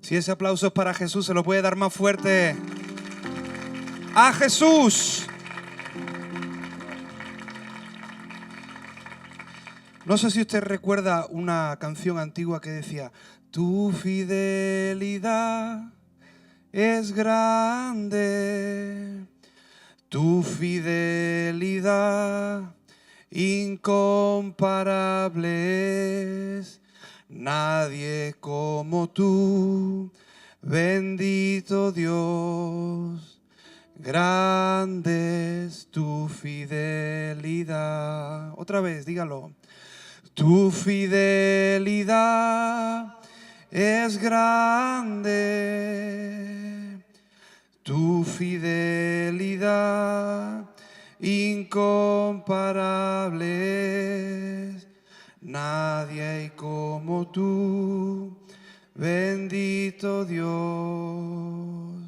Si ese aplauso es para Jesús, se lo puede dar más fuerte. ¡A Jesús! No sé si usted recuerda una canción antigua que decía: tu fidelidad es grande, tu fidelidad incomparable es. Nadie como tú, bendito Dios, grande es tu fidelidad. Otra vez, dígalo. Tu fidelidad es grande, tu fidelidad incomparable es. Nadie hay como tú, bendito Dios,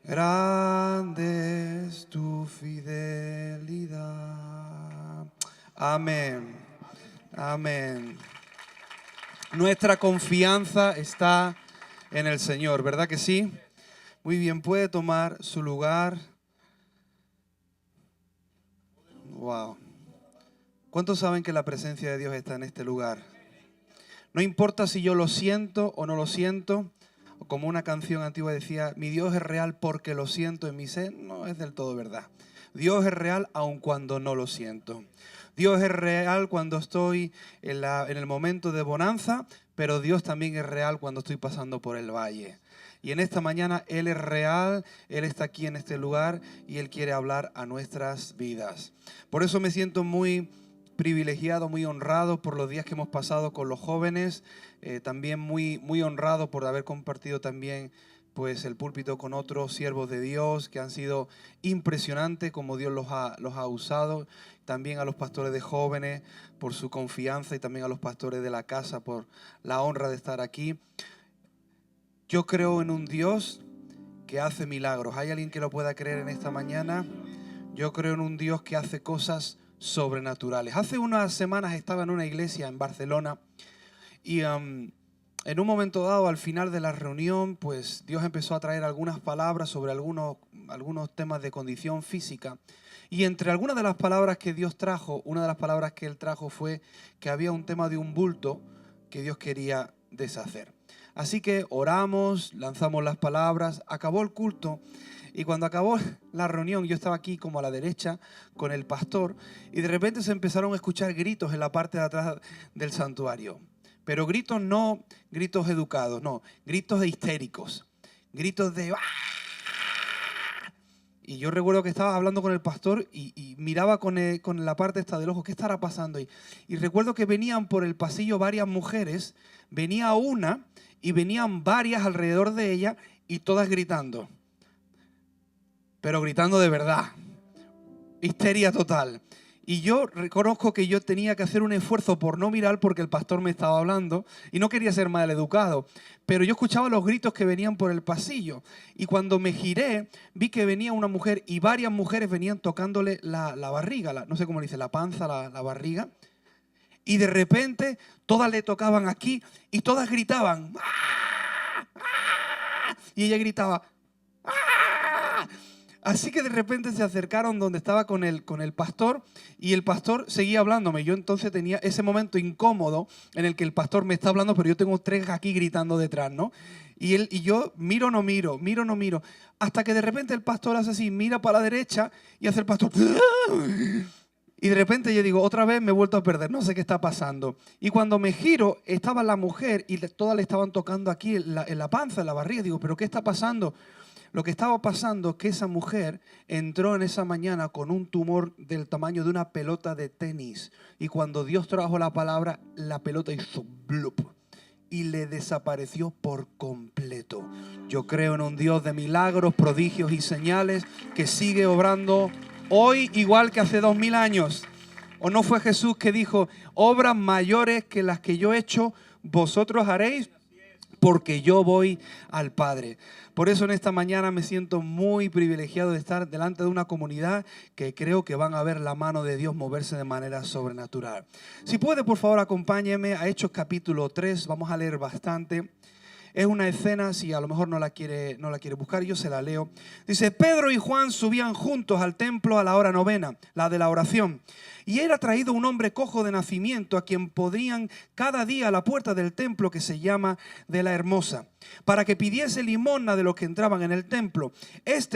grande es tu fidelidad. Amén, amén. Nuestra confianza está en el Señor, ¿verdad que sí? Muy bien, puede tomar su lugar. Wow. ¿Cuántos saben que la presencia de Dios está en este lugar? No importa si yo lo siento o no lo siento, o como una canción antigua decía, mi Dios es real porque lo siento en mi ser. No es del todo verdad. Dios es real aun cuando no lo siento. Dios es real cuando estoy en el momento de bonanza, pero Dios también es real cuando estoy pasando por el valle. Y en esta mañana Él es real, Él está aquí en este lugar y Él quiere hablar a nuestras vidas. Por eso me siento muy privilegiado, muy honrado por los días que hemos pasado con los jóvenes, también muy honrado por haber compartido también pues el púlpito con otros siervos de Dios que han sido impresionantes como Dios los ha usado, también a los pastores de jóvenes por su confianza y también a los pastores de la casa por la honra de estar aquí. Yo creo en un Dios que hace milagros. ¿Hay alguien que lo pueda creer en esta mañana? Yo creo en un Dios que hace cosas sobrenaturales. Hace unas semanas estaba en una iglesia en Barcelona y en un momento dado, al final de la reunión, pues Dios empezó a traer algunas palabras sobre algunos temas de condición física. Y entre algunas de las palabras que Dios trajo, una de las palabras que Él trajo fue que había un tema de un bulto que Dios quería deshacer. Así que oramos, lanzamos las palabras, acabó el culto. Y cuando acabó la reunión, yo estaba aquí como a la derecha con el pastor y de repente se empezaron a escuchar gritos en la parte de atrás del santuario. Pero gritos no gritos educados, no, gritos de histéricos, gritos de ¡ah! Y yo recuerdo que estaba hablando con el pastor y miraba con la parte esta del ojo, ¿qué estará pasando ahí? Y recuerdo que venían por el pasillo varias mujeres, venía una y venían varias alrededor de ella y todas gritando. Pero gritando de verdad, histeria total. Y yo reconozco que yo tenía que hacer un esfuerzo por no mirar porque el pastor me estaba hablando y no quería ser mal educado. Pero yo escuchaba los gritos que venían por el pasillo y cuando me giré vi que venía una mujer y varias mujeres venían tocándole la barriga, no sé cómo le dice, la panza, la barriga. Y de repente todas le tocaban aquí y todas gritaban. ¡Ah! ¡Ah! Y ella gritaba. ¡Ah! Así que de repente se acercaron donde estaba con el pastor y el pastor seguía hablándome. Yo entonces tenía ese momento incómodo en el que el pastor me está hablando, pero yo tengo tres aquí gritando detrás, ¿no? Y yo miro, no miro, miro, no miro. Hasta que de repente el pastor hace así, mira para la derecha y hace el pastor. Y de repente yo digo, otra vez me he vuelto a perder, no sé qué está pasando. Y cuando me giro, estaba la mujer y todas le estaban tocando aquí en la panza, en la barriga. Digo, ¿pero qué está pasando? Lo que estaba pasando es que esa mujer entró en esa mañana con un tumor del tamaño de una pelota de tenis. Y cuando Dios trajo la palabra, la pelota hizo blup y le desapareció por completo. Yo creo en un Dios de milagros, prodigios y señales que sigue obrando hoy igual que hace 2000 años. ¿O no fue Jesús que dijo, obras mayores que las que yo he hecho, vosotros haréis? Porque yo voy al Padre. Por eso en esta mañana me siento muy privilegiado de estar delante de una comunidad que creo que van a ver la mano de Dios moverse de manera sobrenatural. Si puede, por favor, acompáñeme a Hechos capítulo 3. Vamos a leer bastante. Es una escena, si a lo mejor no la quiere buscar, yo se la leo. Dice: Pedro y Juan subían juntos al templo a la hora novena, la de la oración. Y era traído un hombre cojo de nacimiento, a quien podrían cada día a la puerta del templo, que se llama de la Hermosa, para que pidiese limosna de los que entraban en el templo.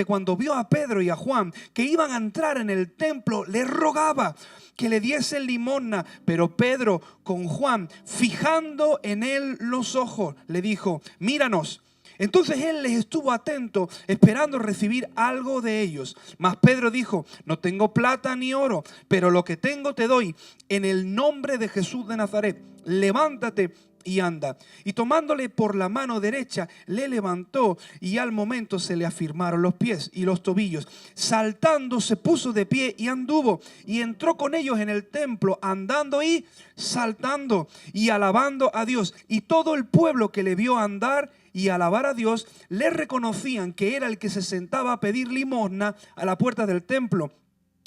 Cuando vio a Pedro y a Juan que iban a entrar en el templo, le rogaba que le diesen limosna. Pero Pedro, con Juan, fijando en él los ojos, le dijo: míranos. Entonces él les estuvo atento, esperando recibir algo de ellos. Mas Pedro dijo: no tengo plata ni oro, pero lo que tengo te doy. En el nombre de Jesús de Nazaret, levántate y anda. Y tomándole por la mano derecha, le levantó, y al momento se le afirmaron los pies y los tobillos. Saltando se puso de pie y anduvo, y entró con ellos en el templo, andando y saltando y alabando a Dios. Y todo el pueblo que le vio andar y alabar a Dios, le reconocían que era el que se sentaba a pedir limosna a la puerta del templo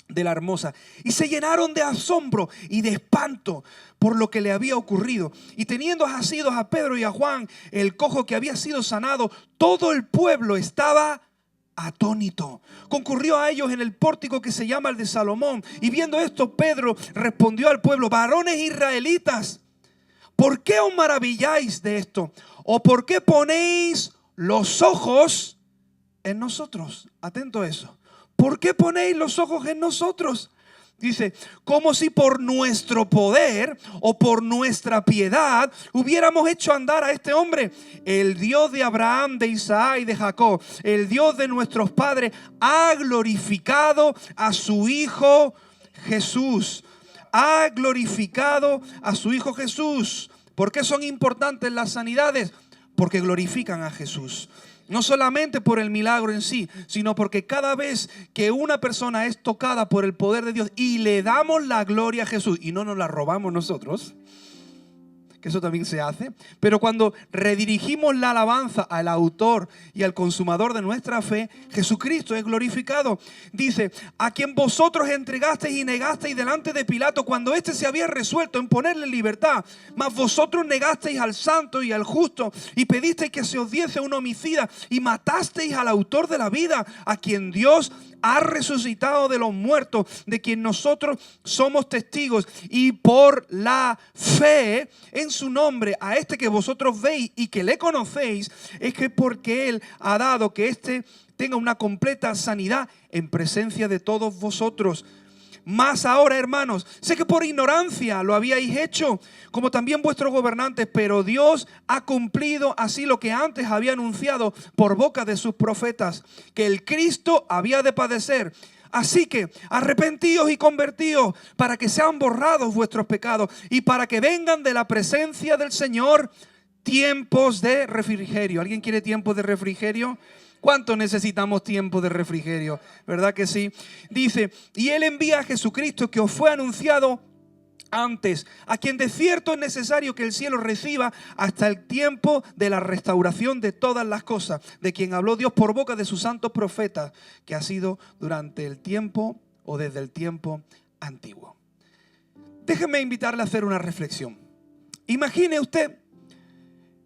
de la Hermosa, y se llenaron de asombro y de espanto por lo que le había ocurrido. Y teniendo asidos a Pedro y a Juan, el cojo que había sido sanado, todo el pueblo estaba atónito. Concurrió a ellos en el pórtico que se llama el de Salomón, y viendo esto, Pedro respondió al pueblo: varones israelitas, ¿por qué os maravilláis de esto? ¿O por qué ponéis los ojos en nosotros? Atento a eso. ¿Por qué ponéis los ojos en nosotros? Dice: como si por nuestro poder o por nuestra piedad hubiéramos hecho andar a este hombre. El Dios de Abraham, de Isaac y de Jacob, el Dios de nuestros padres, ha glorificado a su Hijo Jesús. Ha glorificado a su Hijo Jesús. ¿Por qué son importantes las sanidades? Porque glorifican a Jesús. No solamente por el milagro en sí, sino porque cada vez que una persona es tocada por el poder de Dios y le damos la gloria a Jesús y no nos la robamos nosotros, que eso también se hace, pero cuando redirigimos la alabanza al autor y al consumador de nuestra fe, Jesucristo es glorificado. Dice: a quien vosotros entregasteis y negasteis delante de Pilato, cuando éste se había resuelto en ponerle libertad. Mas vosotros negasteis al santo y al justo, y pedisteis que se os diese un homicida, y matasteis al autor de la vida, a quien Dios ha resucitado de los muertos, de quien nosotros somos testigos. Y por la fe en su nombre, a este que vosotros veis y que le conocéis, es que porque Él ha dado que éste tenga una completa sanidad en presencia de todos vosotros. Más ahora, hermanos, sé que por ignorancia lo habíais hecho, como también vuestros gobernantes, pero Dios ha cumplido así lo que antes había anunciado por boca de sus profetas, que el Cristo había de padecer. Así que arrepentíos y convertíos, para que sean borrados vuestros pecados y para que vengan de la presencia del Señor tiempos de refrigerio. ¿Alguien quiere tiempos de refrigerio? ¿Cuánto necesitamos tiempo de refrigerio? ¿Verdad que sí? Dice: y Él envía a Jesucristo, que os fue anunciado antes, a quien de cierto es necesario que el cielo reciba hasta el tiempo de la restauración de todas las cosas, de quien habló Dios por boca de sus santos profetas, que ha sido durante el tiempo o desde el tiempo antiguo. Déjeme invitarle a hacer una reflexión. Imagine usted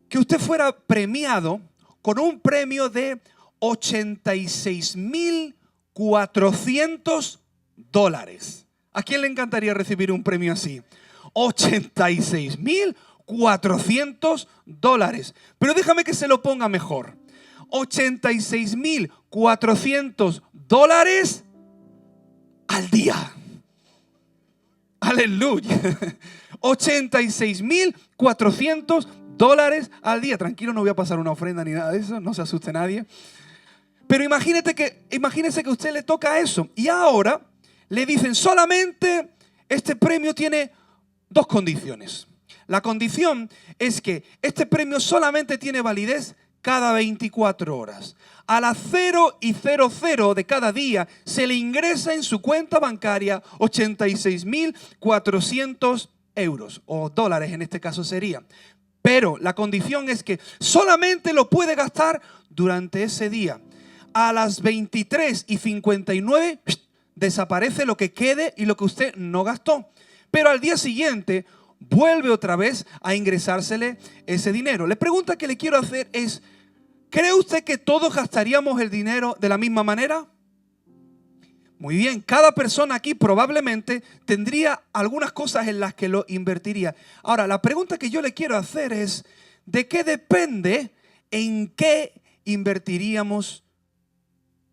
que usted fuera premiado con un premio de $86,400. ¿A quién le encantaría recibir un premio así? $86,400. Pero déjame que se lo ponga mejor. $86,400 al día. Aleluya. $86,400 al día. Tranquilo, no voy a pasar una ofrenda ni nada de eso, no se asuste nadie. Pero imagínese que a usted le toca eso. Y ahora le dicen: solamente este premio tiene dos condiciones. La condición es que este premio solamente tiene validez cada 24 horas. A las 0:00 de cada día se le ingresa en su cuenta bancaria 86,400 euros o dólares en este caso sería. Pero la condición es que solamente lo puede gastar durante ese día. A las 23:59 desaparece lo que quede y lo que usted no gastó. Pero al día siguiente vuelve otra vez a ingresársele ese dinero. La pregunta que le quiero hacer es, ¿cree usted que todos gastaríamos el dinero de la misma manera? Muy bien, cada persona aquí probablemente tendría algunas cosas en las que lo invertiría. Ahora, la pregunta que yo le quiero hacer es, ¿de qué depende en qué invertiríamos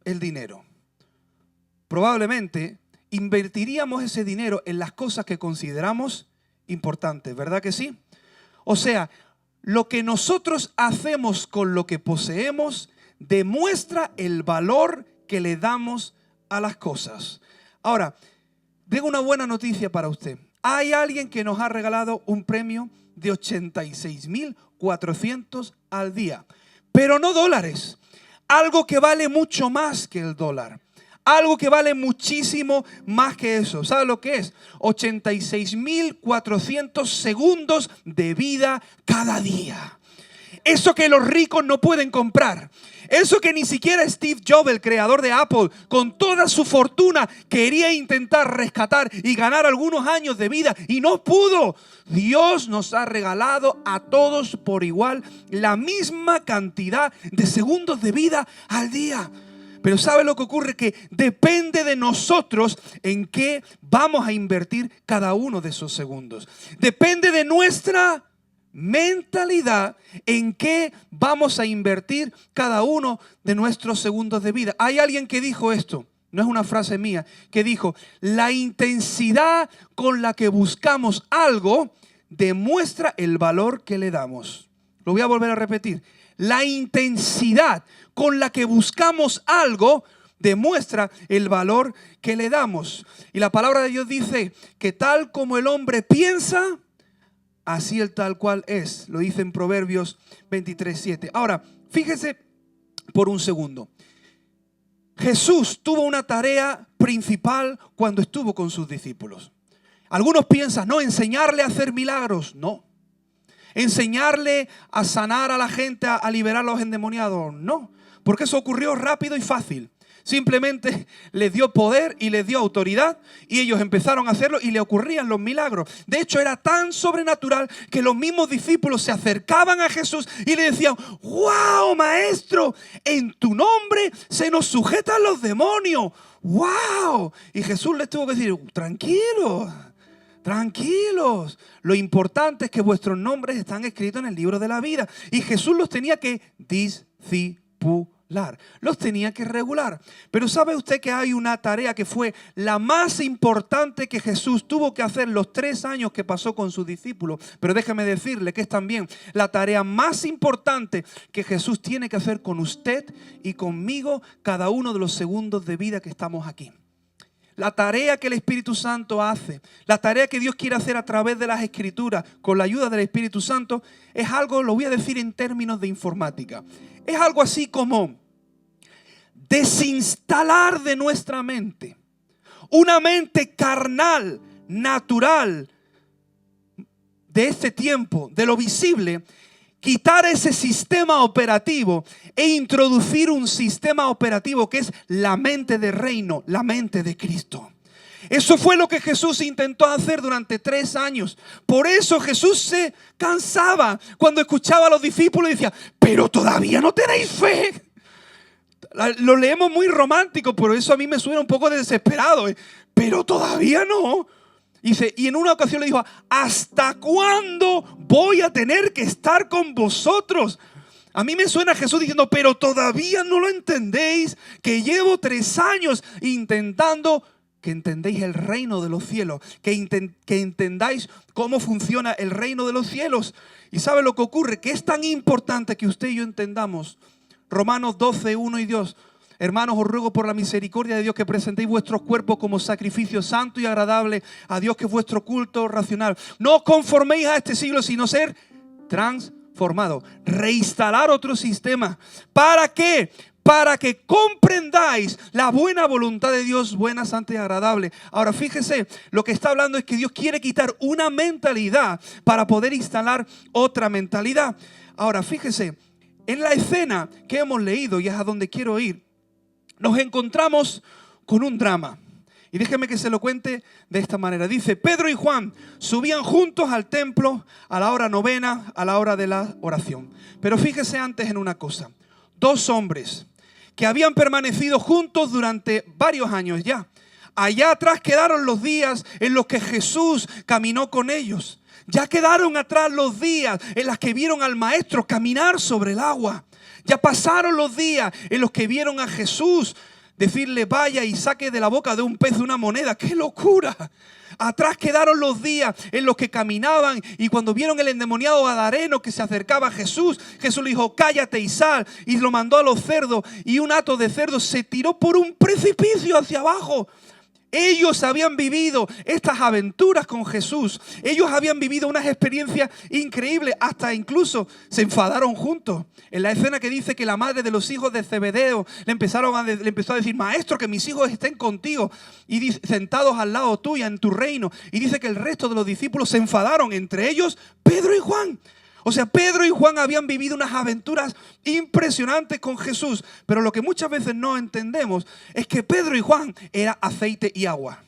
el dinero? Probablemente invertiríamos ese dinero en las cosas que consideramos importantes, ¿verdad que sí? O sea, lo que nosotros hacemos con lo que poseemos demuestra el valor que le damos a las cosas. Ahora, tengo una buena noticia para usted. Hay alguien que nos ha regalado un premio de 86.400 al día, pero no dólares, algo que vale mucho más que el dólar. Algo que vale muchísimo más que eso. ¿Sabe lo que es? 86.400 segundos de vida cada día. Eso que los ricos no pueden comprar. Eso que ni siquiera Steve Jobs, el creador de Apple, con toda su fortuna quería intentar rescatar y ganar algunos años de vida y no pudo. Dios nos ha regalado a todos por igual la misma cantidad de segundos de vida al día. Pero ¿sabe lo que ocurre? Que depende de nosotros en qué vamos a invertir cada uno de esos segundos. Depende de nuestra mentalidad en qué vamos a invertir cada uno de nuestros segundos de vida. Hay alguien que dijo esto, no es una frase mía, que dijo, la intensidad con la que buscamos algo demuestra el valor que le damos. Lo voy a volver a repetir. La intensidad con la que buscamos algo demuestra el valor que le damos. Y la palabra de Dios dice que tal como el hombre piensa, así el tal cual es. Lo dice en Proverbios 23:7. Ahora, fíjese por un segundo. Jesús tuvo una tarea principal cuando estuvo con sus discípulos. Algunos piensan, no, enseñarle a hacer milagros. No. Enseñarle a sanar a la gente, a liberar a los endemoniados. No, porque eso ocurrió rápido y fácil. Simplemente les dio poder y les dio autoridad y ellos empezaron a hacerlo y le ocurrían los milagros. De hecho, era tan sobrenatural que los mismos discípulos se acercaban a Jesús y le decían, ¡wow, maestro! En tu nombre se nos sujetan los demonios. ¡Wow! Y Jesús les tuvo que decir, tranquilos. Tranquilos, lo importante es que vuestros nombres están escritos en el libro de la vida. Y Jesús los tenía que discipular, los tenía que regular. Pero ¿sabe usted que hay una tarea que fue la más importante que Jesús tuvo que hacer los 3 años que pasó con sus discípulos? Pero déjeme decirle que es también la tarea más importante que Jesús tiene que hacer con usted y conmigo cada uno de los segundos de vida que estamos aquí. La tarea que el Espíritu Santo hace, la tarea que Dios quiere hacer a través de las Escrituras con la ayuda del Espíritu Santo es algo, lo voy a decir en términos de informática, es algo así como desinstalar de nuestra mente una mente carnal, natural de este tiempo, de lo visible. Quitar ese sistema operativo e introducir un sistema operativo que es la mente de reino, la mente de Cristo. Eso fue lo que Jesús intentó hacer durante 3 años. Por eso Jesús se cansaba cuando escuchaba a los discípulos y decía, pero todavía no tenéis fe. Lo leemos muy romántico, pero eso a mí me suena un poco desesperado. Pero todavía no. Y en una ocasión le dijo, ¿hasta cuándo voy a tener que estar con vosotros? A mí me suena Jesús diciendo, pero todavía no lo entendéis, que llevo 3 años intentando que entendéis el reino de los cielos, que entendáis cómo funciona el reino de los cielos. ¿Y sabe lo que ocurre? Que es tan importante que usted y yo entendamos. Romanos 12, 1 y 2. Hermanos, os ruego por la misericordia de Dios que presentéis vuestros cuerpos como sacrificio santo y agradable a Dios, que es vuestro culto racional. No os conforméis a este siglo, sino ser transformados. Reinstalar otro sistema. ¿Para qué? Para que comprendáis la buena voluntad de Dios, buena, santa y agradable. Ahora fíjese, lo que está hablando es que Dios quiere quitar una mentalidad para poder instalar otra mentalidad. Ahora fíjese, en la escena que hemos leído, y es a donde quiero ir, nos encontramos con un drama. Y déjeme que se lo cuente de esta manera. Dice, Pedro y Juan subían juntos al templo a la hora novena, a la hora de la oración. Pero fíjese antes en una cosa. Dos hombres que habían permanecido juntos durante varios años ya. Allá atrás quedaron los días en los que Jesús caminó con ellos. Ya quedaron atrás los días en los que vieron al Maestro caminar sobre el agua. Ya pasaron los días en los que vieron a Jesús decirle, vaya y saque de la boca de un pez una moneda. ¡Qué locura! Atrás quedaron los días en los que caminaban y cuando vieron el endemoniado gadareno que se acercaba a Jesús, Jesús le dijo, cállate y sal, y lo mandó a los cerdos, y un hato de cerdos se tiró por un precipicio hacia abajo. Ellos habían vivido estas aventuras con Jesús. Ellos habían vivido unas experiencias increíbles. Hasta incluso se enfadaron juntos. En la escena que dice que la madre de los hijos de Zebedeo le empezó a decir, maestro, que mis hijos estén contigo y sentados al lado tuya en tu reino. Y dice que el resto de los discípulos se enfadaron, entre ellos Pedro y Juan. O sea, Pedro y Juan habían vivido unas aventuras impresionantes con Jesús. Pero lo que muchas veces no entendemos es que Pedro y Juan eran aceite y agua.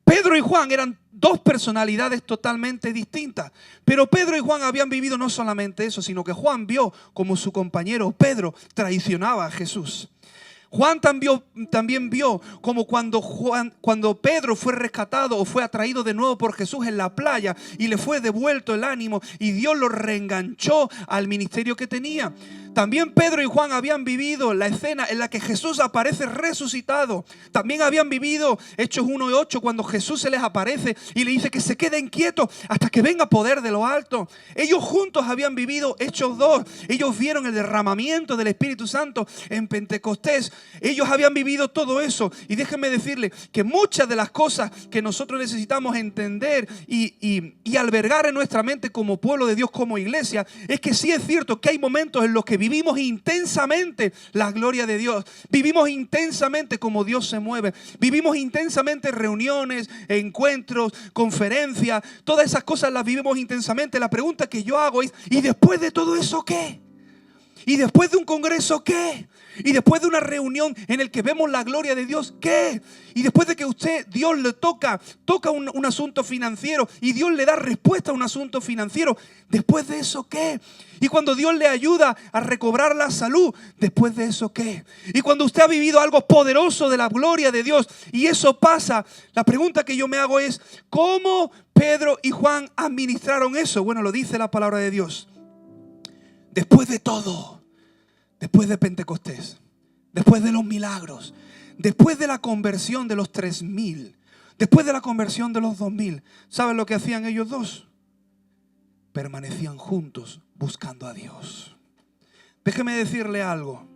Pedro y Juan eran dos personalidades totalmente distintas. Pero Pedro y Juan habían vivido no solamente eso, sino que Juan vio como su compañero Pedro traicionaba a Jesús. Juan también vio como cuando Pedro fue rescatado o fue atraído de nuevo por Jesús en la playa y le fue devuelto el ánimo y Dios lo reenganchó al ministerio que tenía. También Pedro y Juan habían vivido la escena en la que Jesús aparece resucitado. También habían vivido Hechos 1:8 cuando Jesús se les aparece y le dice que se queden quietos hasta que venga poder de lo alto. Ellos juntos habían vivido Hechos 2. Ellos vieron el derramamiento del Espíritu Santo en Pentecostés. Ellos habían vivido todo eso. Y déjenme decirle que muchas de las cosas que nosotros necesitamos entender y albergar en nuestra mente como pueblo de Dios, como iglesia, es que sí es cierto que hay momentos en los que vivimos intensamente la gloria de Dios. Vivimos intensamente como Dios se mueve. Vivimos intensamente reuniones, encuentros, conferencias. Todas esas cosas las vivimos intensamente. La pregunta que yo hago es, ¿y después de todo eso qué? ¿Y después de un congreso qué? ¿Y después de una reunión en el que vemos la gloria de Dios qué? Y después de que Dios le toca un asunto financiero y Dios le da respuesta a un asunto financiero, ¿después de eso qué? Y cuando Dios le ayuda a recobrar la salud, ¿después de eso qué? Y cuando usted ha vivido algo poderoso de la gloria de Dios y eso pasa, la pregunta que yo me hago es, ¿cómo Pedro y Juan administraron eso? Bueno, lo dice la palabra de Dios. Después de todo, después de Pentecostés, después de los milagros, después de la conversión de los 3,000, después de la conversión de los 2,000, ¿saben lo que hacían ellos dos? Permanecían juntos buscando a Dios. Déjeme decirle algo.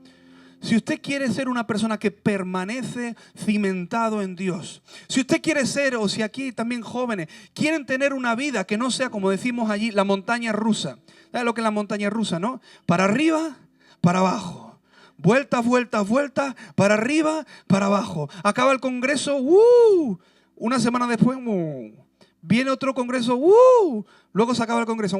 Si usted quiere ser una persona que permanece cimentado en Dios, si usted quiere ser, o si aquí también jóvenes quieren tener una vida que no sea, como decimos allí, la montaña rusa. ¿Sabes lo que es la montaña rusa, no? Para arriba, para abajo. Vueltas, vueltas, vueltas, para arriba, para abajo. Acaba el congreso, una semana después, viene otro congreso, luego se acaba el congreso.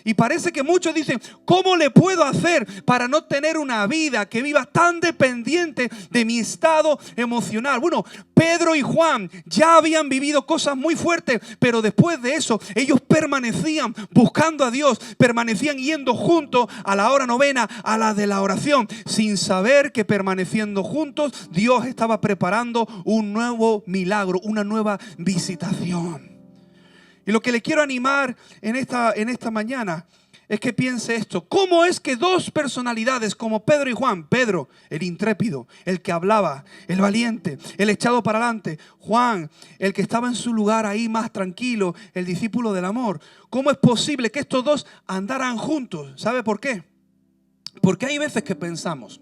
Y parece que muchos dicen, ¿cómo le puedo hacer para no tener una vida que viva tan dependiente de mi estado emocional? Bueno, Pedro y Juan ya habían vivido cosas muy fuertes, pero después de eso ellos permanecían buscando a Dios, permanecían yendo juntos a la hora novena, a la de la oración, sin saber que permaneciendo juntos Dios estaba preparando un nuevo milagro, una nueva visitación. Y lo que le quiero animar en esta mañana es que piense esto. ¿Cómo es que dos personalidades como Pedro y Juan, Pedro, el intrépido, el que hablaba, el valiente, el echado para adelante, Juan, el que estaba en su lugar ahí más tranquilo, el discípulo del amor, cómo es posible que estos dos andaran juntos? ¿Sabe por qué? Porque hay veces que pensamos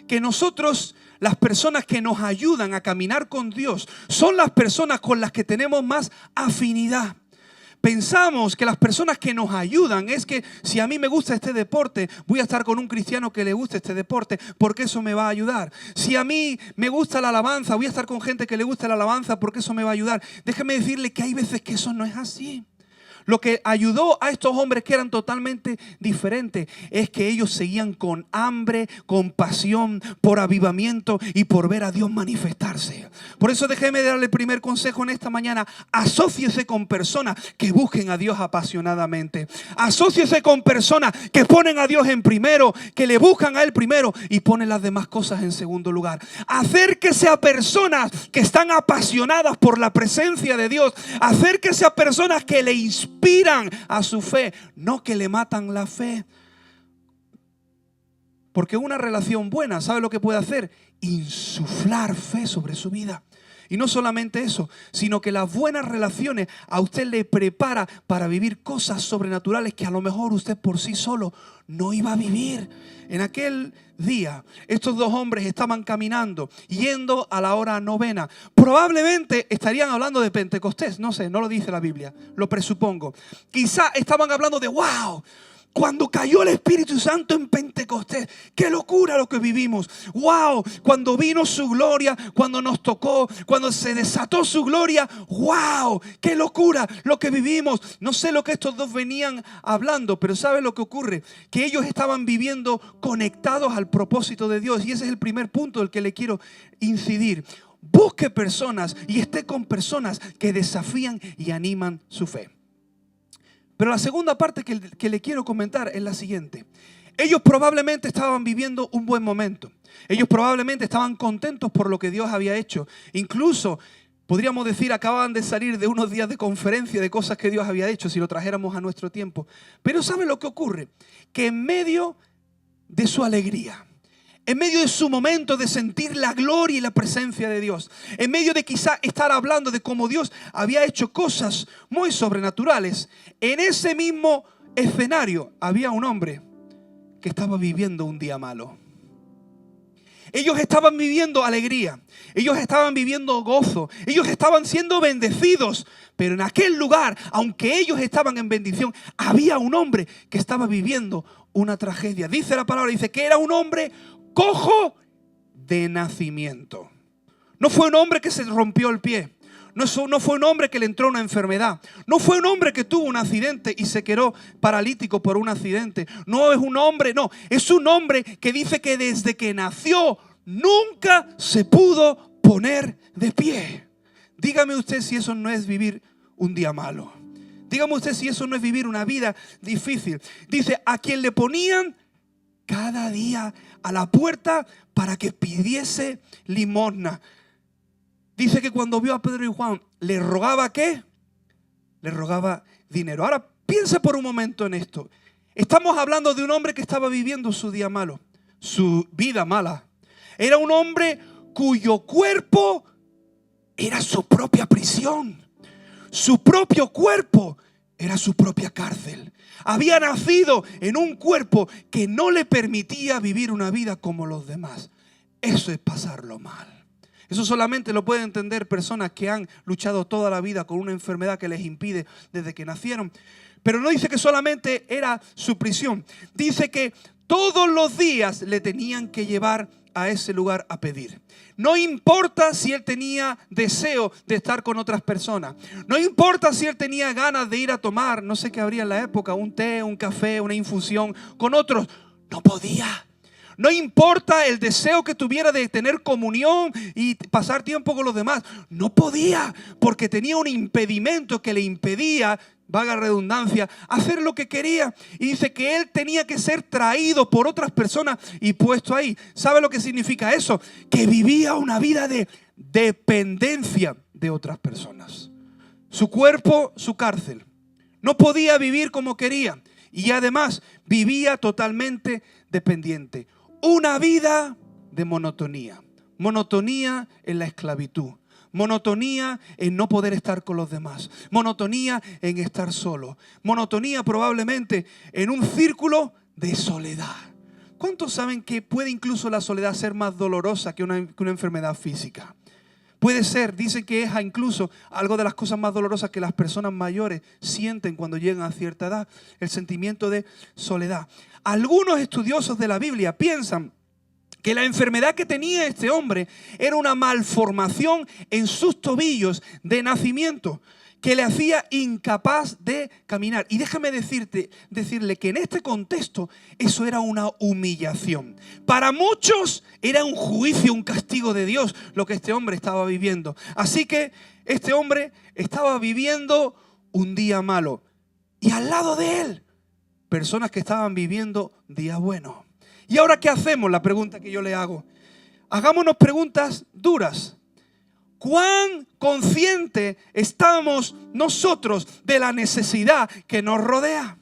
que nosotros, las personas que nos ayudan a caminar con Dios, son las personas con las que tenemos más afinidad. Pensamos que las personas que nos ayudan es que si a mí me gusta este deporte, voy a estar con un cristiano que le guste este deporte porque eso me va a ayudar. Si a mí me gusta la alabanza, voy a estar con gente que le gusta la alabanza porque eso me va a ayudar. Déjeme decirle que hay veces que eso no es así. Lo que ayudó a estos hombres que eran totalmente diferentes es que ellos seguían con hambre, con pasión, por avivamiento y por ver a Dios manifestarse. Por eso déjeme darle el primer consejo en esta mañana. Asóciese con personas que busquen a Dios apasionadamente. Asóciese con personas que ponen a Dios en primero, que le buscan a Él primero y ponen las demás cosas en segundo lugar. Acérquese a personas que están apasionadas por la presencia de Dios. Acérquese a personas que le inspiran a su fe, no que le matan la fe. Porque una relación buena, ¿sabe lo que puede hacer? Insuflar fe sobre su vida. Y no solamente eso, sino que las buenas relaciones a usted le prepara para vivir cosas sobrenaturales que a lo mejor usted por sí solo no iba a vivir. En aquel día, estos dos hombres estaban caminando, yendo a la hora novena. Probablemente estarían hablando de Pentecostés, no sé, no lo dice la Biblia, lo presupongo. Quizá estaban hablando de wow, cuando cayó el Espíritu Santo en Pentecostés, qué locura lo que vivimos. Wow, cuando vino su gloria, cuando nos tocó, cuando se desató su gloria. Wow, qué locura lo que vivimos. No sé lo que estos dos venían hablando, pero ¿sabe lo que ocurre? Que ellos estaban viviendo conectados al propósito de Dios. Y ese es el primer punto del que le quiero incidir. Busque personas y esté con personas que desafían y animan su fe. Pero la segunda parte que le quiero comentar es la siguiente. Ellos probablemente estaban viviendo un buen momento. Ellos probablemente estaban contentos por lo que Dios había hecho. Incluso, podríamos decir, acababan de salir de unos días de conferencia de cosas que Dios había hecho, si lo trajéramos a nuestro tiempo. Pero ¿sabe lo que ocurre? Que en medio de su alegría, en medio de su momento de sentir la gloria y la presencia de Dios, en medio de quizá estar hablando de cómo Dios había hecho cosas muy sobrenaturales, en ese mismo escenario había un hombre que estaba viviendo un día malo. Ellos estaban viviendo alegría, ellos estaban viviendo gozo, ellos estaban siendo bendecidos. Pero en aquel lugar, aunque ellos estaban en bendición, había un hombre que estaba viviendo una tragedia. Dice la palabra, dice que era un hombre cojo de nacimiento. No fue un hombre que se rompió el pie. No fue un hombre que le entró una enfermedad. No fue un hombre que tuvo un accidente y se quedó paralítico por un accidente. No es un hombre, no. Es un hombre que dice que desde que nació nunca se pudo poner de pie. Dígame usted si eso no es vivir un día malo. Dígame usted si eso no es vivir una vida difícil. Dice, a quien le ponían cada día a la puerta para que pidiese limosna. Dice que cuando vio a Pedro y Juan, ¿le rogaba qué? Le rogaba dinero. Ahora piense por un momento en esto. Estamos hablando de un hombre que estaba viviendo su día malo, su vida mala. Era un hombre cuyo cuerpo era su propia prisión. Su propio cuerpo era su propia cárcel. Había nacido en un cuerpo que no le permitía vivir una vida como los demás. Eso es pasarlo mal. Eso solamente lo pueden entender personas que han luchado toda la vida con una enfermedad que les impide desde que nacieron. Pero no dice que solamente era su prisión. Dice que todos los días le tenían que llevar a ese lugar a pedir. No importa si él tenía deseo de estar con otras personas. No importa si él tenía ganas de ir a tomar, no sé qué habría en la época, un té, un café, una infusión con otros. No podía. No importa el deseo que tuviera de tener comunión y pasar tiempo con los demás. No podía, porque tenía un impedimento que le impedía, vaga redundancia, hacer lo que quería. Y dice que él tenía que ser traído por otras personas y puesto ahí. ¿Sabe lo que significa eso? Que vivía una vida de dependencia de otras personas. Su cuerpo, su cárcel. No podía vivir como quería. Y además vivía totalmente dependiente. Una vida de monotonía. Monotonía en la esclavitud. Monotonía en no poder estar con los demás. Monotonía en estar solo. Monotonía probablemente en un círculo de soledad. ¿Cuántos saben que puede incluso la soledad ser más dolorosa que una enfermedad física? Puede ser, dicen que es incluso algo de las cosas más dolorosas que las personas mayores sienten cuando llegan a cierta edad, el sentimiento de soledad. Algunos estudiosos de la Biblia piensan que la enfermedad que tenía este hombre era una malformación en sus tobillos de nacimiento, que le hacía incapaz de caminar. Y déjame decirle que en este contexto eso era una humillación. Para muchos era un juicio, un castigo de Dios lo que este hombre estaba viviendo. Así que este hombre estaba viviendo un día malo. Y al lado de él, personas que estaban viviendo días buenos. ¿Y ahora qué hacemos? La pregunta que yo le hago. Hagámonos preguntas duras. ¿Cuán conscientes estamos nosotros de la necesidad que nos rodea?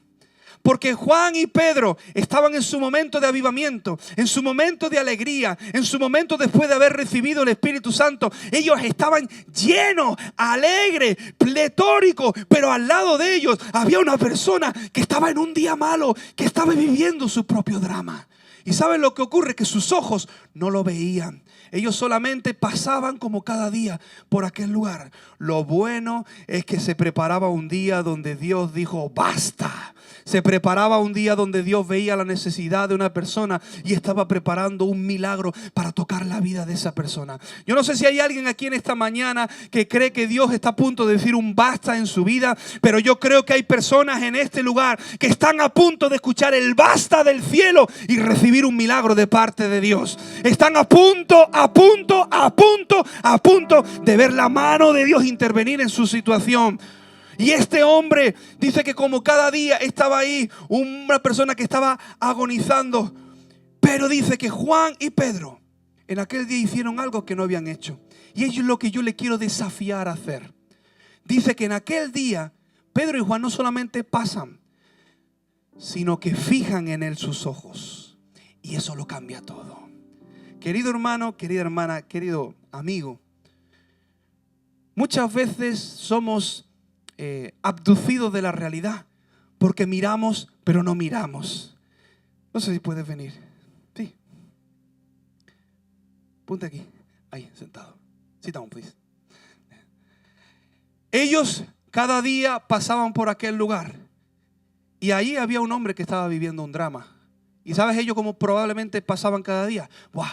Porque Juan y Pedro estaban en su momento de avivamiento, en su momento de alegría, en su momento después de haber recibido el Espíritu Santo. Ellos estaban llenos, alegres, pletóricos, pero al lado de ellos había una persona que estaba en un día malo, que estaba viviendo su propio drama. ¿Y saben lo que ocurre? Que sus ojos no lo veían. Ellos solamente pasaban como cada día por aquel lugar. Lo bueno es que se preparaba un día donde Dios dijo basta. Se preparaba un día donde Dios veía la necesidad de una persona y estaba preparando un milagro para tocar la vida de esa persona. Yo no sé si hay alguien aquí en esta mañana que cree que Dios está a punto de decir un basta en su vida, pero yo creo que hay personas en este lugar que están a punto de escuchar el basta del cielo y recibir un milagro de parte de Dios. Están a punto de ver la mano de Dios intervenir en su situación. Y este hombre dice que como cada día estaba ahí una persona que estaba agonizando. Pero dice que Juan y Pedro en aquel día hicieron algo que no habían hecho. Y eso es lo que yo le quiero desafiar a hacer. Dice que en aquel día Pedro y Juan no solamente pasan, sino que fijan en él sus ojos. Y eso lo cambia todo. Querido hermano, querida hermana, querido amigo, muchas veces somos abducidos de la realidad porque miramos pero no miramos. No sé si puedes venir. Sí. Ponte aquí. Ahí, sentado. Sit down, please. Ellos cada día pasaban por aquel lugar y ahí había un hombre que estaba viviendo un drama. ¿Y sabes ellos cómo probablemente pasaban cada día? ¡Wow!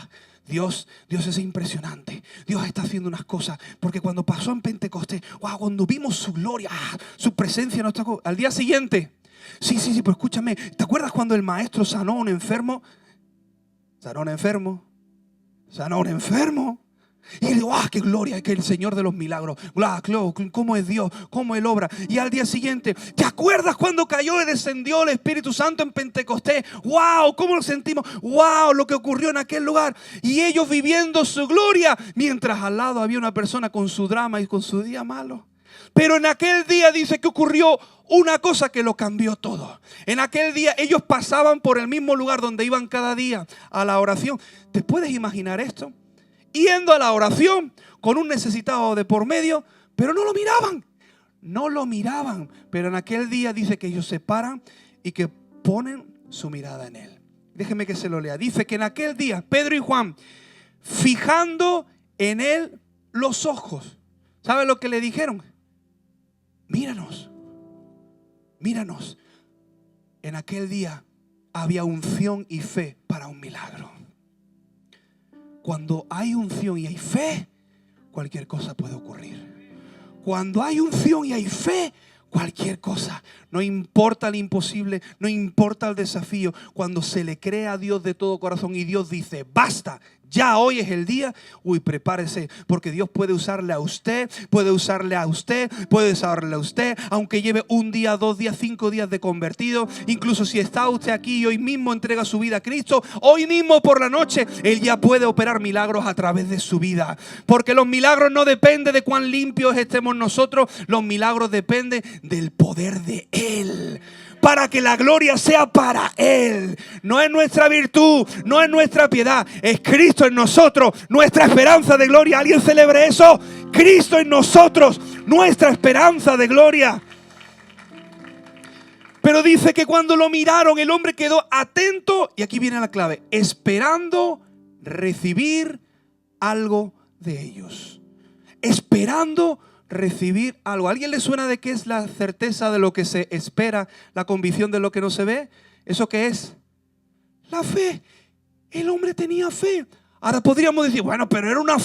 Dios es impresionante. Dios está haciendo unas cosas. Porque cuando pasó en Pentecostés, wow, cuando vimos su gloria, su presencia, al día siguiente, sí, pero escúchame, ¿te acuerdas cuando el maestro sanó a un enfermo? Sanó a un enfermo. Y digo, qué gloria, que el Señor de los milagros, cómo es Dios, cómo Él obra. Y al día siguiente, ¿te acuerdas cuando cayó y descendió el Espíritu Santo en Pentecostés? Wow, cómo lo sentimos, wow, lo que ocurrió en aquel lugar. Y ellos viviendo su gloria, mientras al lado había una persona con su drama y con su día malo. Pero en aquel día dice que ocurrió una cosa que lo cambió todo. En aquel día ellos pasaban por el mismo lugar donde iban cada día a la oración. ¿Te puedes imaginar esto? Yendo a la oración con un necesitado de por medio, pero no lo miraban. Pero en aquel día dice que ellos se paran y que ponen su mirada en él. Déjeme que se lo lea. Dice que en aquel día Pedro y Juan, fijando en él los ojos, ¿sabe lo que le dijeron? Míranos. En aquel día había unción y fe para un milagro. Cuando hay unción y hay fe, cualquier cosa puede ocurrir. Cuando hay unción y hay fe, cualquier cosa. No importa el imposible, no importa el desafío. Cuando se le cree a Dios de todo corazón y Dios dice, basta, ya hoy es el día, prepárese, porque Dios puede usarle a usted, puede usarle a usted, aunque lleve un día, 2 días, 5 días de convertido. Incluso si está usted aquí y hoy mismo entrega su vida a Cristo, hoy mismo por la noche, Él ya puede operar milagros a través de su vida. Porque los milagros no dependen de cuán limpios estemos nosotros, los milagros dependen del poder de Él. Para que la gloria sea para Él. No es nuestra virtud, no es nuestra piedad, es Cristo en nosotros, nuestra esperanza de gloria. ¿Alguien celebre eso? Cristo en nosotros, nuestra esperanza de gloria. Pero dice que cuando lo miraron, el hombre quedó atento, y aquí viene la clave, esperando recibir algo de ellos. Esperando recibir algo. ¿A alguien le suena de qué es la certeza de lo que se espera, la convicción de lo que no se ve? ¿Eso qué es? La fe. El hombre tenía fe. Ahora podríamos decir, bueno, pero era una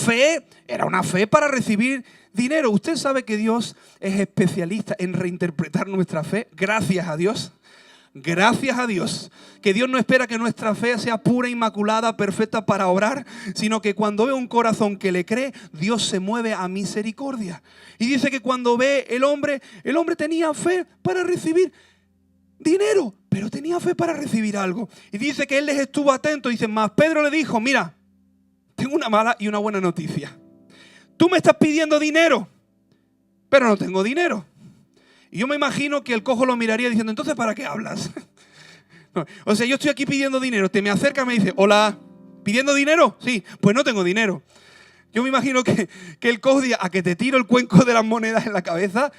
fe para recibir dinero. Usted sabe que Dios es especialista en reinterpretar nuestra fe. Gracias a Dios. Gracias a Dios, que Dios no espera que nuestra fe sea pura, inmaculada, perfecta para obrar, sino que cuando ve un corazón que le cree, Dios se mueve a misericordia. Y dice que cuando ve el hombre tenía fe para recibir dinero, pero tenía fe para recibir algo. Y dice que él les estuvo atento. Dice, más Pedro le dijo, mira, tengo una mala y una buena noticia. Tú me estás pidiendo dinero, pero no tengo dinero. Y yo me imagino que el cojo lo miraría diciendo, entonces, ¿para qué hablas? No, o sea, yo estoy aquí pidiendo dinero. Te me acerca y me dice, hola, ¿pidiendo dinero? Sí, pues no tengo dinero. Yo me imagino que el cojo diga, a que te tiro el cuenco de las monedas en la cabeza.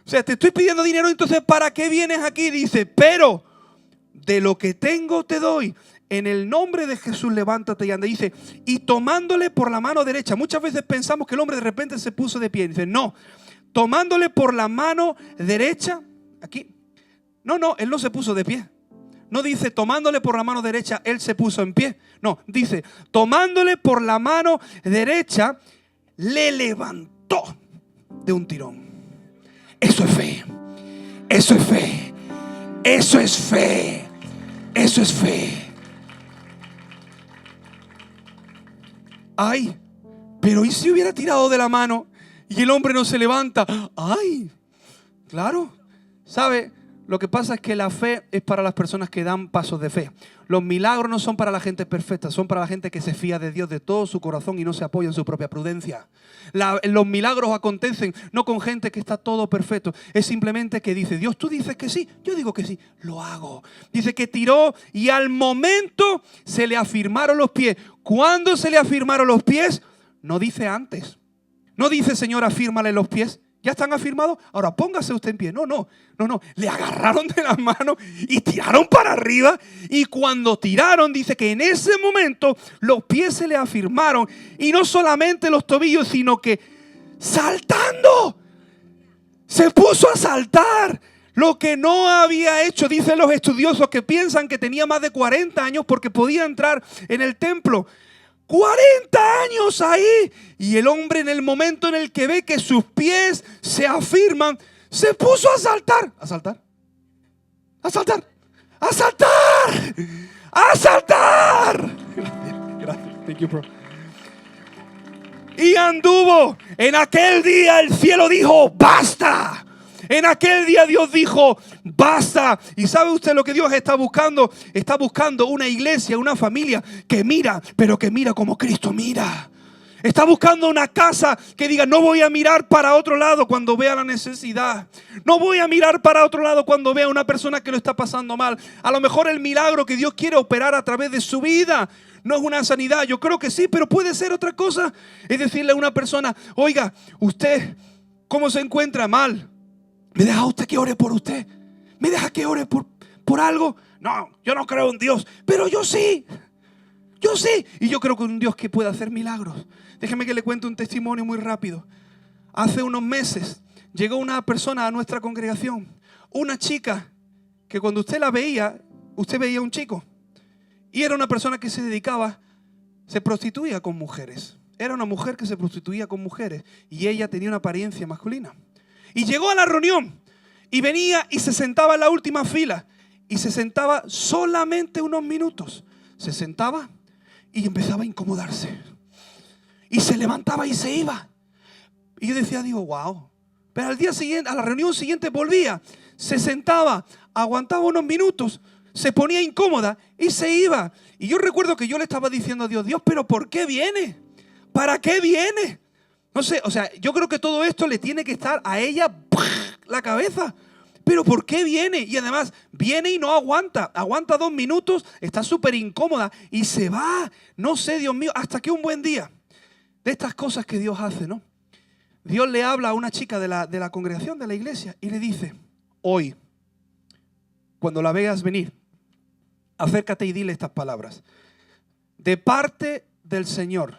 O sea, te estoy pidiendo dinero, entonces, ¿para qué vienes aquí? Dice, pero de lo que tengo te doy. En el nombre de Jesús, levántate y anda. Dice, y tomándole por la mano derecha. Muchas veces pensamos que el hombre de repente se puso de pie. Dice, no. Tomándole por la mano derecha, aquí, no, él no se puso de pie. No dice, tomándole por la mano derecha, él se puso en pie. No, dice, tomándole por la mano derecha, le levantó de un tirón. Eso es fe. Eso es fe. Eso es fe. Eso es fe. Ay, pero ¿y si hubiera tirado de la mano y el hombre no se levanta? ¡Ay! Claro. ¿Sabe? Lo que pasa es que la fe es para las personas que dan pasos de fe. Los milagros no son para la gente perfecta, son para la gente que se fía de Dios de todo su corazón y no se apoya en su propia prudencia. Los milagros acontecen no con gente que está todo perfecto. Es simplemente que dice, Dios, tú dices que sí, yo digo que sí, lo hago. Dice que tiró y al momento se le afirmaron los pies. ¿Cuándo se le afirmaron los pies? No dice antes. No dice, Señor, afírmale los pies. ¿Ya están afirmados? Ahora póngase usted en pie. No. Le agarraron de las manos y tiraron para arriba. Y cuando tiraron, dice que en ese momento los pies se le afirmaron. Y no solamente los tobillos, sino que saltando. Se puso a saltar. Lo que no había hecho, dicen los estudiosos que piensan que tenía más de 40 años porque podía entrar en el templo. 40 años ahí. Y el hombre, en el momento en el que ve que sus pies se afirman, se puso a saltar. A saltar. A saltar. A saltar. A saltar. Gracias. Thank you, bro. Y anduvo. En aquel día el cielo dijo, basta. En aquel día Dios dijo, basta. ¿Y sabe usted lo que Dios está buscando? Está buscando una iglesia, una familia que mira, pero que mira como Cristo mira. Está buscando una casa que diga, no voy a mirar para otro lado cuando vea la necesidad. No voy a mirar para otro lado cuando vea a una persona que lo está pasando mal. A lo mejor el milagro que Dios quiere operar a través de su vida no es una sanidad. Yo creo que sí, pero puede ser otra cosa. Es decirle a una persona, oiga, usted, ¿cómo se encuentra? Mal. ¿Me deja usted que ore por usted? ¿Me deja que ore por algo? No, yo no creo en Dios, pero yo sí. Yo sí. Y yo creo que un Dios que puede hacer milagros. Déjeme que le cuente un testimonio muy rápido. Hace unos meses llegó una persona a nuestra congregación. Una chica que cuando usted la veía, usted veía un chico. Y era una persona que se prostituía con mujeres. Era una mujer que se prostituía con mujeres. Y ella tenía una apariencia masculina. Y llegó a la reunión y venía y se sentaba en la última fila. Y se sentaba solamente unos minutos. Se sentaba y empezaba a incomodarse. Y se levantaba y se iba. Y yo decía, digo, wow. Pero al día siguiente, a la reunión siguiente volvía. Se sentaba, aguantaba unos minutos, se ponía incómoda y se iba. Y yo recuerdo que yo le estaba diciendo a Dios, Dios, ¿pero por qué viene? ¿Para qué viene? No sé, o sea, yo creo que todo esto le tiene que estar a ella la cabeza. ¿Pero por qué viene? Y además, viene y no aguanta. Aguanta 2 minutos, está súper incómoda y se va. No sé, Dios mío, hasta que un buen día, de estas cosas que Dios hace, ¿no? Dios le habla a una chica de la congregación, de la iglesia, y le dice, hoy, cuando la veas venir, acércate y dile estas palabras. De parte del Señor,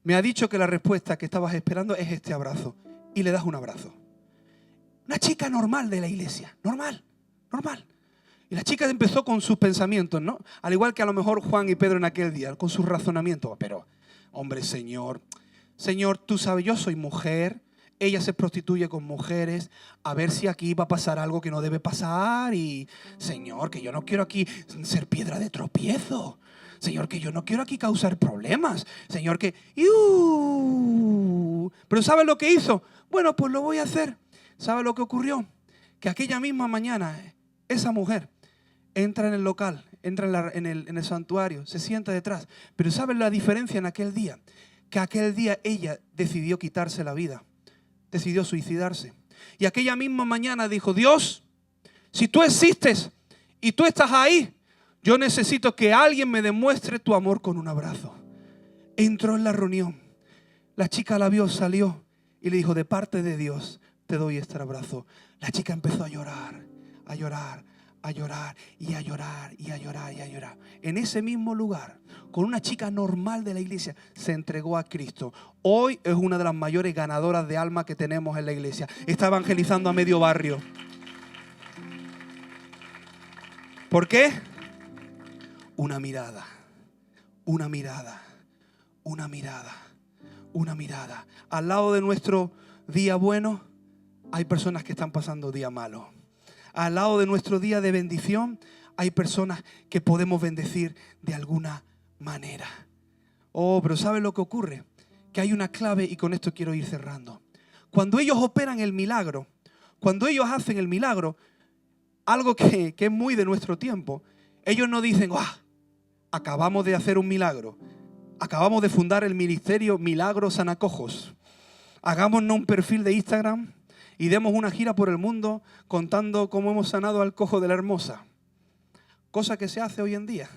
me ha dicho que la respuesta que estabas esperando es este abrazo. Y le das un abrazo. Una chica normal de la iglesia. Normal. Y la chica empezó con sus pensamientos, ¿no? Al igual que a lo mejor Juan y Pedro en aquel día, con sus razonamientos. Pero, hombre, Señor, tú sabes, yo soy mujer, ella se prostituye con mujeres, a ver si aquí va a pasar algo que no debe pasar. Y, Señor, que yo no quiero aquí ser piedra de tropiezo. Señor, que yo no quiero aquí causar problemas. Señor, que... Pero ¿sabe lo que hizo? Bueno, pues lo voy a hacer. ¿Sabe lo que ocurrió? Que aquella misma mañana, esa mujer entra en el local, entra en el santuario, se sienta detrás. Pero ¿sabe la diferencia en aquel día? Que aquel día ella decidió quitarse la vida. Decidió suicidarse. Y aquella misma mañana dijo: Dios, si tú existes y tú estás ahí, yo necesito que alguien me demuestre tu amor con un abrazo. Entró en la reunión. La chica la vio, salió y le dijo: de parte de Dios te doy este abrazo. La chica empezó a llorar, a llorar, a llorar y a llorar y a llorar y a llorar. En ese mismo lugar, con una chica normal de la iglesia, se entregó a Cristo. Hoy es una de las mayores ganadoras de alma que tenemos en la iglesia. Está evangelizando a medio barrio. ¿Por qué? Una mirada, una mirada, una mirada, una mirada. Al lado de nuestro día bueno, hay personas que están pasando día malo. Al lado de nuestro día de bendición, hay personas que podemos bendecir de alguna manera. Oh, pero ¿sabe lo que ocurre? Que hay una clave, y con esto quiero ir cerrando. Cuando ellos operan el milagro, cuando ellos hacen el milagro, algo que es muy de nuestro tiempo, ellos no dicen: acabamos de hacer un milagro, acabamos de fundar el ministerio Milagros Sanacojos, hagámonos un perfil de Instagram y demos una gira por el mundo contando cómo hemos sanado al cojo de la Hermosa. Cosa que se hace hoy en día,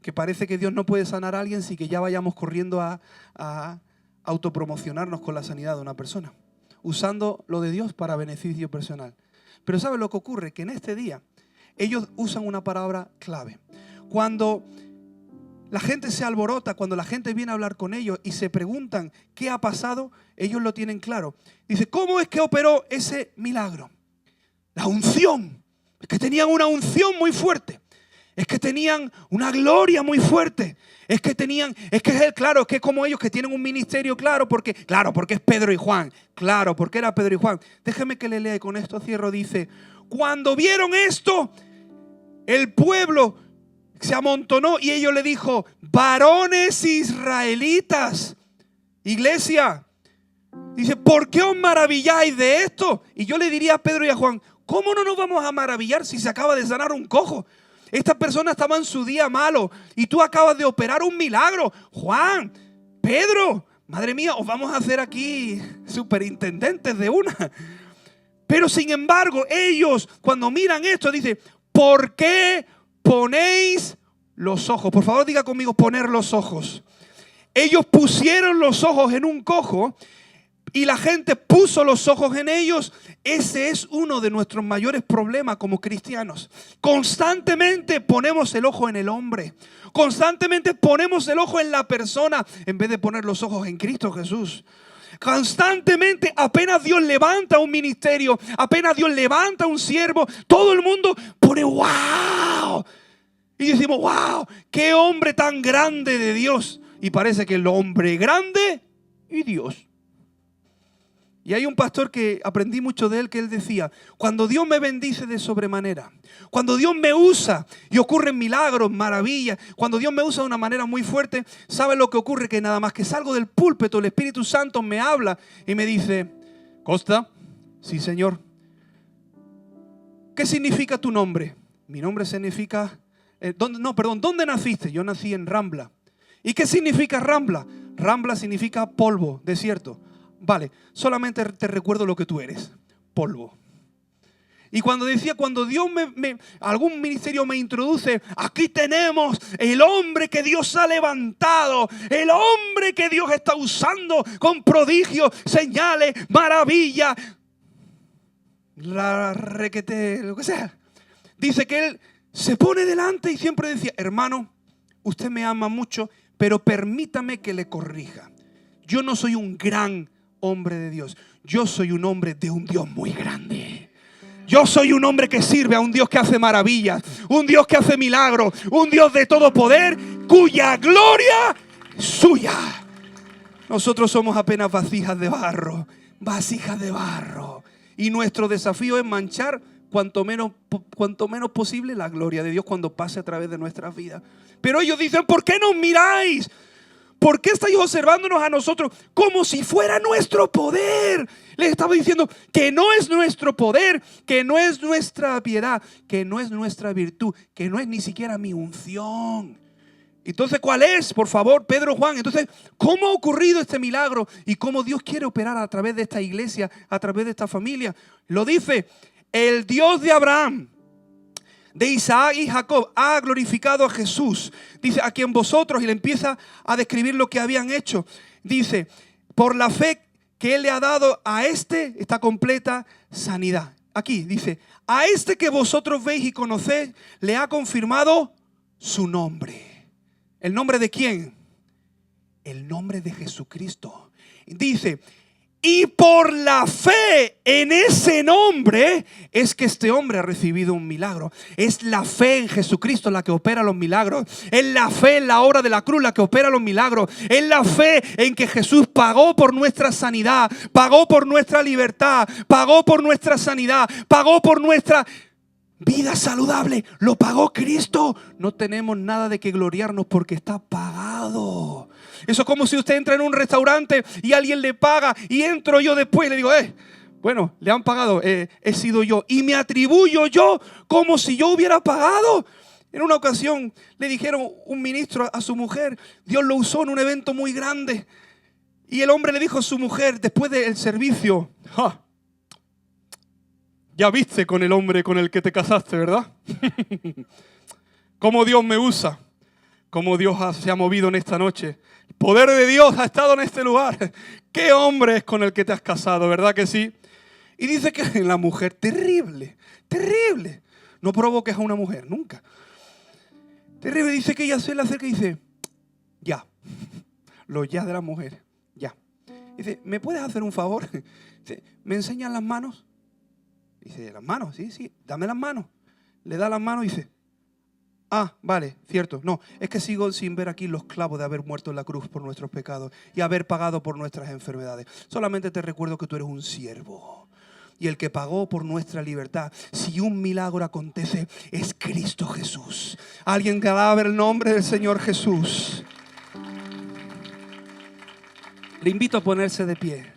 que parece que Dios no puede sanar a alguien sin que ya vayamos corriendo a autopromocionarnos con la sanidad de una persona, usando lo de Dios para beneficio personal. Pero ¿sabe lo que ocurre? Que en este día ellos usan una palabra clave. Cuando la gente se alborota, cuando la gente viene a hablar con ellos y se preguntan qué ha pasado, ellos lo tienen claro. Dice: ¿cómo es que operó ese milagro? La unción. Es que tenían una unción muy fuerte. Es que tenían una gloria muy fuerte. Es que es como ellos que tienen un ministerio porque es Pedro y Juan. Claro, porque era Pedro y Juan. Déjeme que le lea y con esto cierro. Dice: cuando vieron esto, el pueblo se amontonó y ellos le dijo: varones israelitas, iglesia, dice, ¿por qué os maravilláis de esto? Y yo le diría a Pedro y a Juan: ¿cómo no nos vamos a maravillar si se acaba de sanar un cojo? Esta persona estaba en su día malo y tú acabas de operar un milagro. Juan, Pedro, madre mía, os vamos a hacer aquí superintendentes de una. Pero sin embargo, ellos cuando miran esto dicen: ¿por qué ponéis los ojos? Por favor, diga conmigo: poner los ojos. Ellos pusieron los ojos en un cojo y la gente puso los ojos en ellos. Ese es uno de nuestros mayores problemas como cristianos. Constantemente ponemos el ojo en el hombre. Constantemente ponemos el ojo en la persona en vez de poner los ojos en Cristo Jesús. Constantemente, apenas Dios levanta un ministerio, apenas Dios levanta un siervo, todo el mundo pone ¡wow! Y decimos: ¡wow! ¡Qué hombre tan grande de Dios! Y parece que el hombre grande y Dios. Y hay un pastor que aprendí mucho de él, que él decía: cuando Dios me bendice de sobremanera, cuando Dios me usa y ocurren milagros, maravillas, cuando Dios me usa de una manera muy fuerte, ¿sabe lo que ocurre? Que nada más que salgo del púlpito, el Espíritu Santo me habla y me dice: Costa, sí señor. ¿Qué significa tu nombre? Mi nombre significa... ¿dónde naciste? Yo nací en Rambla. ¿Y qué significa Rambla? Rambla significa polvo, desierto. Vale, solamente te recuerdo lo que tú eres: polvo. Y cuando Dios algún ministerio me introduce, aquí tenemos el hombre que Dios ha levantado, el hombre que Dios está usando con prodigios, señales, maravillas, lo que sea. Dice que él se pone delante y siempre decía: hermano, usted me ama mucho, pero permítame que le corrija. Yo no soy un gran hombre de Dios, yo soy un hombre de un Dios muy grande. Yo soy un hombre que sirve a un Dios que hace maravillas, un Dios que hace milagros, un Dios de todo poder, cuya gloria es suya. Nosotros somos apenas vasijas de barro, vasijas de barro. Y nuestro desafío es manchar cuanto menos posible la gloria de Dios cuando pase a través de nuestras vidas. Pero ellos dicen, ¿por qué nos miráis? ¿Por qué estáis observándonos a nosotros como si fuera nuestro poder? Les estaba diciendo que no es nuestro poder, que no es nuestra piedad, que no es nuestra virtud, que no es ni siquiera mi unción. Entonces, ¿cuál es? Por favor, Pedro, Juan. Entonces, ¿cómo ha ocurrido este milagro? Y cómo Dios quiere operar a través de esta iglesia, a través de esta familia. Lo dice, el Dios de Abraham, de Isaac y Jacob, ha glorificado a Jesús. Dice, a quien vosotros, y le empieza a describir lo que habían hecho. Dice, por la fe que Él le ha dado a esta completa sanidad. Aquí dice, a este que vosotros veis y conocéis, le ha confirmado su nombre. ¿El nombre de quién? El nombre de Jesucristo. Dice, y por la fe en ese nombre es que este hombre ha recibido un milagro. Es la fe en Jesucristo la que opera los milagros. Es la fe en la obra de la cruz la que opera los milagros. Es la fe en que Jesús pagó por nuestra sanidad, pagó por nuestra libertad, pagó por nuestra sanidad, pagó por nuestra vida saludable. Lo pagó Cristo. No tenemos nada de que gloriarnos porque está pagado. Eso es como si usted entra en un restaurante y alguien le paga y entro yo después y le digo, bueno, le han pagado, he sido yo. Y me atribuyo yo como si yo hubiera pagado. En una ocasión le dijeron un ministro a su mujer, Dios lo usó en un evento muy grande. Y el hombre le dijo a su mujer después del servicio, ya viste con el hombre con el que te casaste, ¿verdad? Cómo Dios me usa, cómo Dios se ha movido en esta noche. El poder de Dios ha estado en este lugar. ¿Qué hombre es con el que te has casado, verdad que sí? Y dice que la mujer, terrible, terrible. No provoques a una mujer, nunca. Terrible, dice que ella se le acerca y dice, ya. Los ya de la mujer, ya. Dice, ¿me puedes hacer un favor? Dice, ¿me enseñan las manos? Dice, ¿las manos? Sí, dame las manos. Le da las manos y dice, vale, cierto. No, es que sigo sin ver aquí los clavos de haber muerto en la cruz por nuestros pecados y haber pagado por nuestras enfermedades. Solamente te recuerdo que tú eres un siervo. Y el que pagó por nuestra libertad, si un milagro acontece, es Cristo Jesús. Alguien que alabe el nombre del Señor Jesús. Le invito a ponerse de pie.